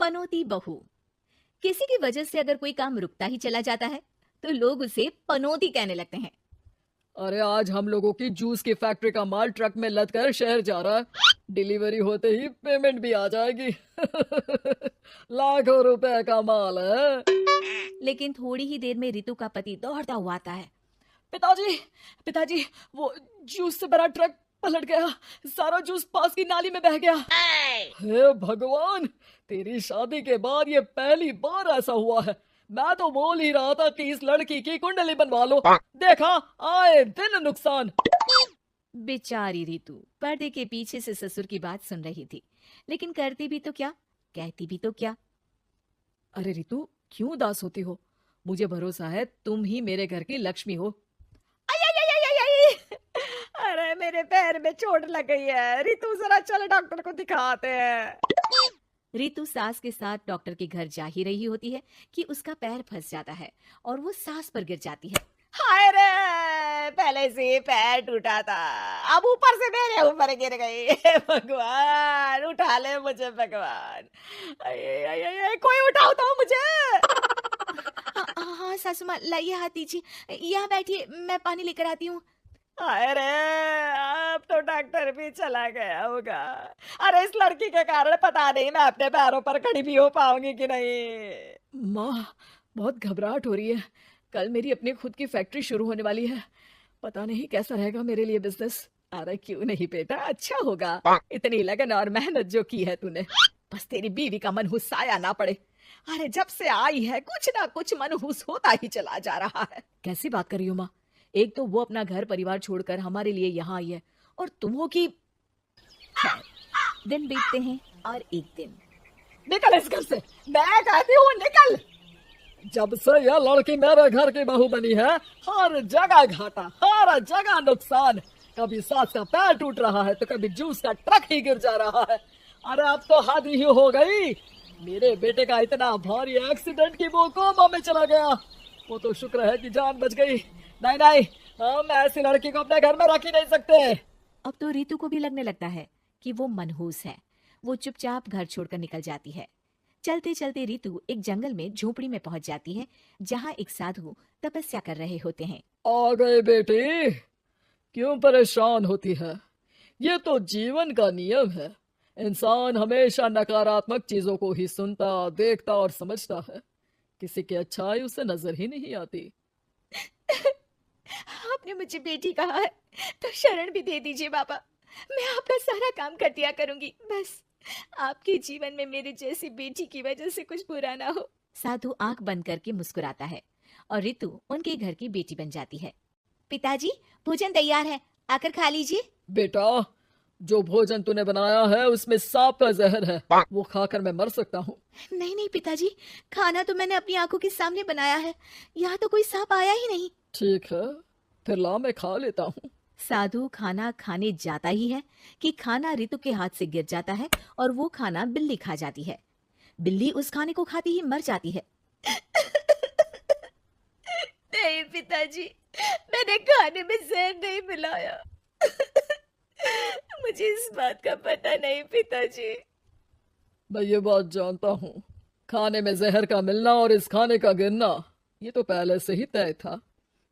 पनौती बहू। किसी की वजह से अगर कोई काम रुकता ही चला जाता है तो लोग उसे पनौती कहने लगते हैं। अरे आज हम लोगों की जूस की फैक्ट्री का माल ट्रक में लद कर शहर जा रहा है। डिलीवरी होते ही पेमेंट भी आ जाएगी। लाखों रुपए का माल है। लेकिन थोड़ी ही देर में रितु का पति दौड़ता हुआ आता है। पिताजी, पिताजी, वो जूस से भरा ट्रक पलट गया। सारा जूस पास की नाली में बह गया। हे भगवान, तेरी शादी के बाद ये पहली बार ऐसा हुआ है। मैं तो बोल ही रहा था कि इस लड़की की कुंडली बनवा लो। देखा, आए दिन नुकसान। बेचारी रितु पर्दे के पीछे से ससुर की बात सुन रही थी, लेकिन करती भी तो क्या, कहती भी तो क्या। अरे रितु, क्यों उदास होती हो? मुझे भरोसा है तुम ही मेरे घर की लक्ष्मी हो। अरे मेरे पैर में चोट लग गई है। रितु जरा चल डॉक्टर को दिखाते हैं। रितु सास के साथ डॉक्टर के घर जा ही रही होती है कि उसका पैर फंस जाता है और वो सास पर गिर जाती है। हाय रे, पहले से ही पैर टूटा था, अब ऊपर से मेरे ऊपर गिर गई। हे भगवान, उठा ले मुझे भगवान। अये, अये, अये, कोई उठाओ तो मुझे। हाँ सासू माँ, लाइए हाथ दीजिए, यहाँ बैठिए, मैं पानी लेकर आती हूँ। हाय रे, अब तो डॉक्टर भी चला गया होगा। अरे इस लड़की के कारण पता नहीं मैं अपने पैरों पर खड़ी भी हो पाऊंगी कि नहीं। माँ, बहुत घबराहट हो रही है। कल मेरी अपनी खुद की फैक्ट्री शुरू होने वाली है। पता नहीं कैसा रहेगा मेरे लिए बिजनेस। अरे क्यों नहीं बेटा, अच्छा होगा। इतनी लगन और मेहनत जो की है तूने, बस तेरी बीवी का मनहूस साया ना पड़े। अरे जब से आई है कुछ ना कुछ मनहूस होता ही चला जा रहा है। कैसी बात कर रही हो माँ? एक तो वो अपना घर परिवार छोड़कर हमारे लिए यहाँ आई है, और तुम हो कि... दिन बीतते हैं और एक दिन। निकल इस घर से, मैं कहती हूँ निकल। जब से यह लड़की मेरे घर की बहू बनी है, हर जगह घाटा, हर जगह नुकसान। कभी सास का पैर टूट रहा है तो कभी जूस का ट्रक ही गिर जा रहा है। अरे अब तो हद ही हो गई। मेरे बेटे का इतना भारी एक्सीडेंट कि वो कोमा में चला गया। वो तो शुक्र है कि जान बच गई। नहीं नहीं, हम ऐसी लड़की को अपने घर में रख ही नहीं सकते। अब तो रितु को भी लगने लगता है कि वो मनहूस है। वो चुपचाप घर छोड़कर निकल जाती है। चलते चलते रितु एक जंगल में झोपड़ी में पहुंच जाती है, जहां एक साधु तपस्या कर रहे होते हैं। आ गए बेटी, क्यों परेशान होती है? ये तो जीवन का नियम है। इंसान हमेशा नकारात्मक चीजों को ही सुनता, देखता और समझता है। किसी की अच्छाई उसे नजर ही नहीं आती। आपने मुझे बेटी कहा है तो शरण भी दे दीजिए बाबा। मैं आपका सारा काम कर दिया करूंगी, बस आपके जीवन में मेरे जैसी बेटी की वजह से कुछ बुरा ना हो। साधु आंख बंद करके मुस्कुराता है और रितु उनके घर की बेटी बन जाती है। पिताजी, भोजन तैयार है, आकर खा लीजिए। बेटा, जो भोजन तूने बनाया है उसमें सांप का जहर है, वो खाकर मैं मर सकता हूँ। नहीं नहीं पिताजी, खाना तो मैंने अपनी आंखों के सामने बनाया है, यहाँ तो कोई सांप आया ही नहीं। ठीक है, फिर ला, मैं खा लेता हूँ। साधु खाना खाने जाता ही है कि खाना रितु के हाथ से गिर जाता है और वो खाना बिल्ली खा जाती है। बिल्ली उस खाने को खाती ही मर जाती है। नहीं पिताजी, मैंने खाने में जहर नहीं मिलाया। मुझे इस बात का पता नहीं पिताजी। मैं ये बात जानता हूँ, खाने में जहर का मिलना और इस खाने का गिरना ये तो पहले से ही तय था।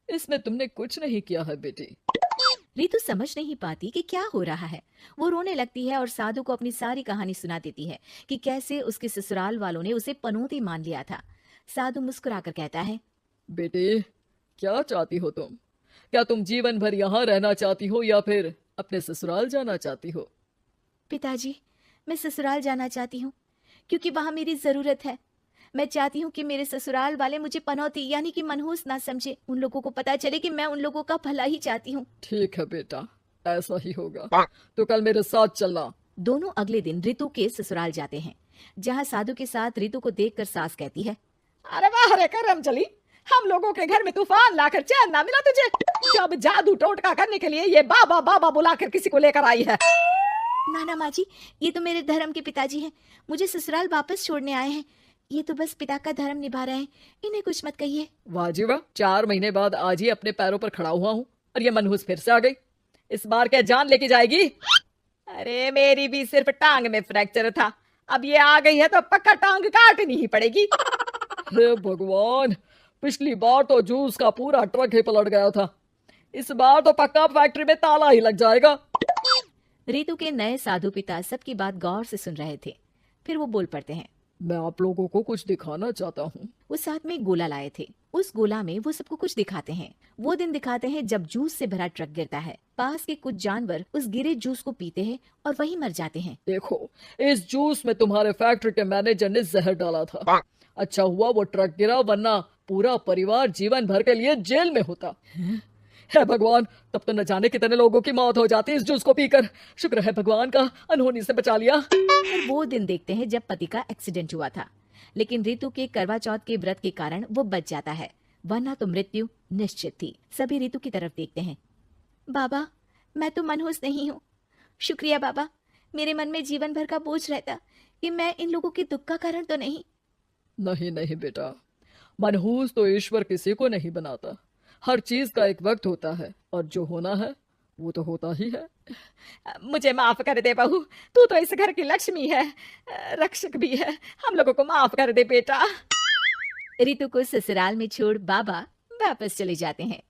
इसमें तुमने कुछ नहीं किया है बेटी। रितु समझ नहीं पाती कि क्या हो रहा है। वो रोने लगती है और साधु को अपनी सारी कहानी सुना देती है कि कैसे उसके ससुराल वालों ने उसे पनौती मान लिया था। साधु मुस्कुराकर कहता है, बेटी, क्या चाहती हो तुम? क्या तुम जीवन भर यहाँ रहना चाहती हो या फिर अपने ससुराल जाना चाहती हो? पिताजी, मैं ससुराल जाना चाहती हूँ क्योंकि वहाँ मेरी जरूरत है। मैं चाहती हूँ कि मेरे ससुराल वाले मुझे पनौती यानी कि मनहूस ना समझे। उन लोगों को पता चले कि मैं उन लोगों का भला ही चाहती हूँ। ठीक है बेटा, ऐसा ही होगा। तो कल मेरे साथ चलना। दोनों अगले दिन रितु के ससुराल जाते हैं, जहाँ साधु के साथ रितु को देखकर सास कहती है, अरे वाह रे करम चली, हम लोगों के घर में तूफान लाकर चैन ना मिला तुझे। जब जादू टोटका करने के लिए ये बाबा बाबा बुलाकर किसी को लेकर आई है। नाना माँ जी, ये तो मेरे धर्म के पिताजी हैं, मुझे ससुराल वापस छोड़ने आए हैं। ये तो बस पिता का धर्म निभा रहे हैं, इन्हें कुछ मत कहिए। वाह जी वाह, 4 महीने बाद आज ही अपने पैरों पर खड़ा हुआ हूँ और ये मनहूस फिर से आ गई। इस बार क्या जान लेके जाएगी? अरे मेरी भी सिर्फ टांग में फ्रैक्चर था, अब ये आ गई है तो पक्का टांग काटनी ही पड़ेगी। हे भगवान, पिछली बार तो जूस का पूरा ट्रक ही पलट गया था, इस बार तो पक्का फैक्ट्री में ताला ही लग जाएगा। रितु के नए साधु पिता सबकी बात गौर से सुन रहे थे। फिर वो बोल पड़ते हैं। मैं आप लोगों को कुछ दिखाना चाहता हूँ। वो साथ में एक गोला लाए थे। उस गोला में वो सबको कुछ दिखाते हैं। वो दिन दिखाते हैं जब जूस से भरा ट्रक गिरता है। पास के कुछ जानवर उस गिरे जूस को पीते हैं और वहीं मर जाते हैं। देखो, इस जूस में तुम्हारे फैक्ट्री के मैनेजर ने जहर डाला था। अच्छा हुआ वो ट्रक गिरा, वरना पूरा परिवार जीवन भर के लिए जेल में होता। है भगवान, तब तो न जाने कितने लोगों की मौत हो जाती इस जूस को पीकर। शुक्र है भगवान का अनहोनी से बचा लिया। फिर वो दिन देखते हैं जब पति का एक्सीडेंट हुआ था, लेकिन रितु के करवा चौथ के व्रत के कारण वो बच जाता है, वरना तो मृत्यु निश्चित थी। सभी रितु की तरफ देखते हैं। बाबा, मैं तो मनहूस नहीं हूँ। शुक्रिया बाबा, मेरे मन में जीवन भर का बोझ रहता कि मैं इन लोगों के दुख का कारण तो नहीं। नहीं नहीं बेटा, मनहूस तो ईश्वर किसी को नहीं बनाता। हर चीज का एक वक्त होता है और जो होना है वो तो होता ही है। मुझे माफ कर दे बहू, तू तो इस घर की लक्ष्मी है, रक्षक भी है। हम लोगों को माफ कर दे बेटा। रितु को ससुराल में छोड़ बाबा वापस चले जाते हैं।